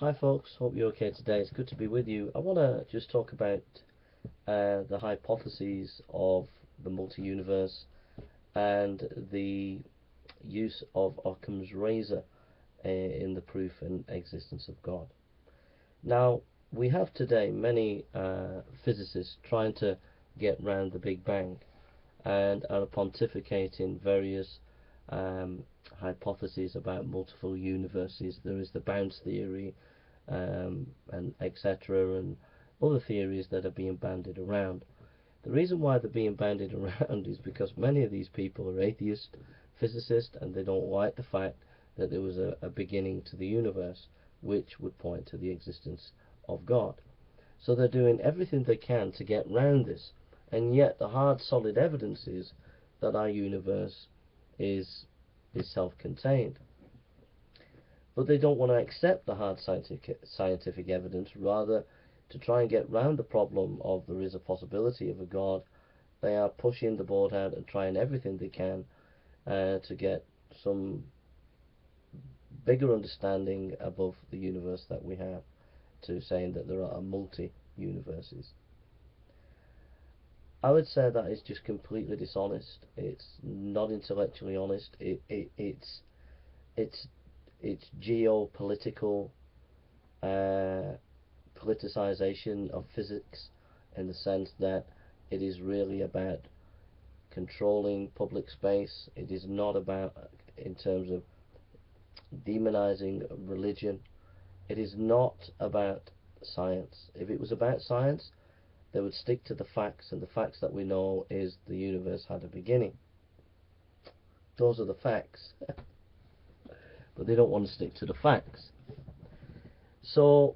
Hi folks, hope you're okay today. It's good to be with you. I want to just talk about the hypotheses of the multi-universe and the use of Occam's razor in the proof and existence of God. Now, we have today many physicists trying to get round the Big Bang and are pontificating various um, hypotheses about multiple universes. There is the bounce theory, and etc., and other theories that are being bandied around. The reason why they're being bandied around is because many of these people are atheist physicists and they don't like the fact that there was a beginning to the universe which would point to the existence of God. So they're doing everything they can to get round this, and yet the hard solid evidence is that our universe is is self-contained. But they don't want to accept the hard scientific evidence. Rather, to try and get round the problem of there is a possibility of a God, they are pushing the board out and trying everything they can to get some bigger understanding above the universe that we have, to saying that there are multi-universes. I would say that is just completely dishonest. It's not intellectually honest. It's it's geopolitical uh, politicization of physics, in the sense that it is really about controlling public space. It is not about, in terms of demonizing religion. It is not about science. If it was about science, they would stick to the facts, and the facts that we know is the universe had a beginning. Those are the facts. But they don't want to stick to the facts. So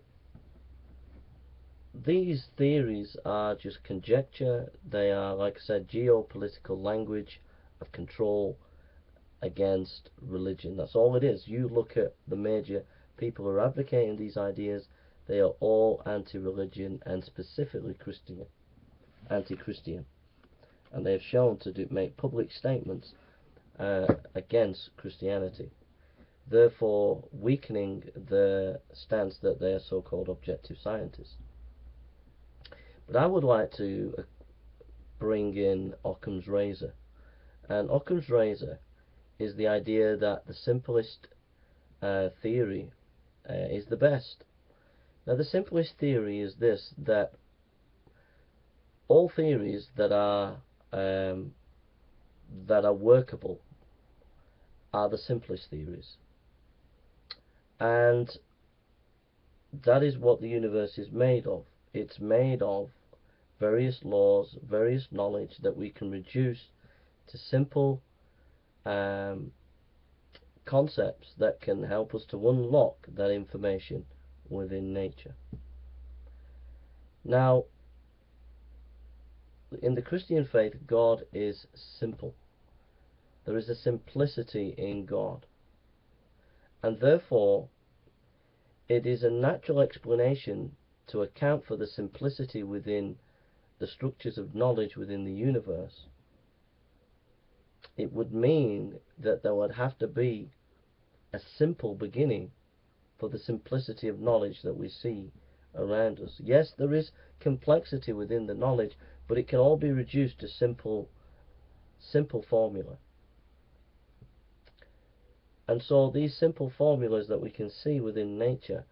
these theories are just conjecture. They are, like I said, geopolitical language of control against religion. That's all it is. You look at the major people who are advocating these ideas, they are all anti-religion and specifically anti-Christian. And they have shown to make public statements against Christianity, therefore weakening the stance that they are so-called objective scientists. But I would like to bring in Occam's razor. And Occam's razor is the idea that the simplest theory is the best. Now, the simplest theory is this: that all theories that are workable are the simplest theories, and that is what the universe is made of. It's made of various laws, various knowledge that we can reduce to simple um, concepts that can help us to unlock that information within nature. Now, in the Christian faith, God is simple. There is a simplicity in God, and therefore it is a natural explanation to account for the simplicity within the structures of knowledge within the universe. It would mean that there would have to be a simple beginning for the simplicity of knowledge that we see around us. Yes, there is complexity within the knowledge, but it can all be reduced to simple formula. And so these simple formulas that we can see within nature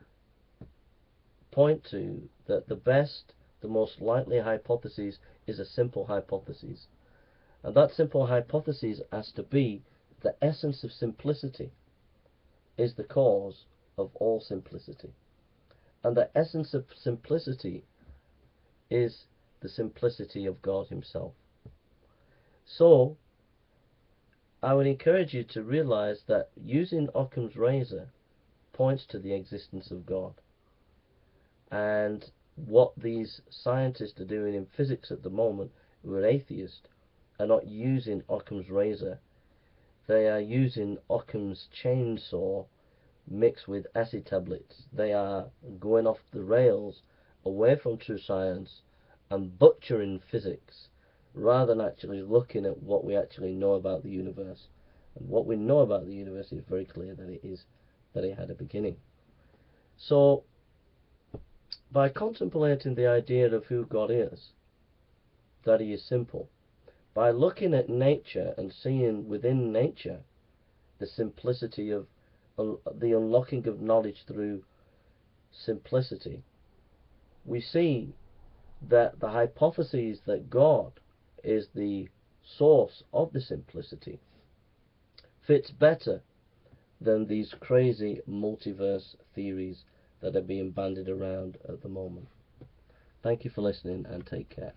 point to that the best, the most likely hypothesis is a simple hypothesis. And that simple hypothesis has to be the essence of simplicity is the cause of all simplicity. And the essence of simplicity is the simplicity of God Himself. So, I would encourage you to realize that using Occam's razor points to the existence of God. And what these scientists are doing in physics at the moment, who are atheists, are not using Occam's razor. They are using Occam's chainsaw mixed with acid tablets. They are going off the rails, away from true science, and butchering physics, rather than actually looking at what we actually know about the universe. And what we know about the universe is very clear, that it had a beginning. So, by contemplating the idea of who God is, that He is simple, by looking at nature and seeing within nature the simplicity of the unlocking of knowledge through simplicity, we see that the hypothesis that God is the source of the simplicity fits better than these crazy multiverse theories that are being bandied around at the moment. Thank you for listening, and take care.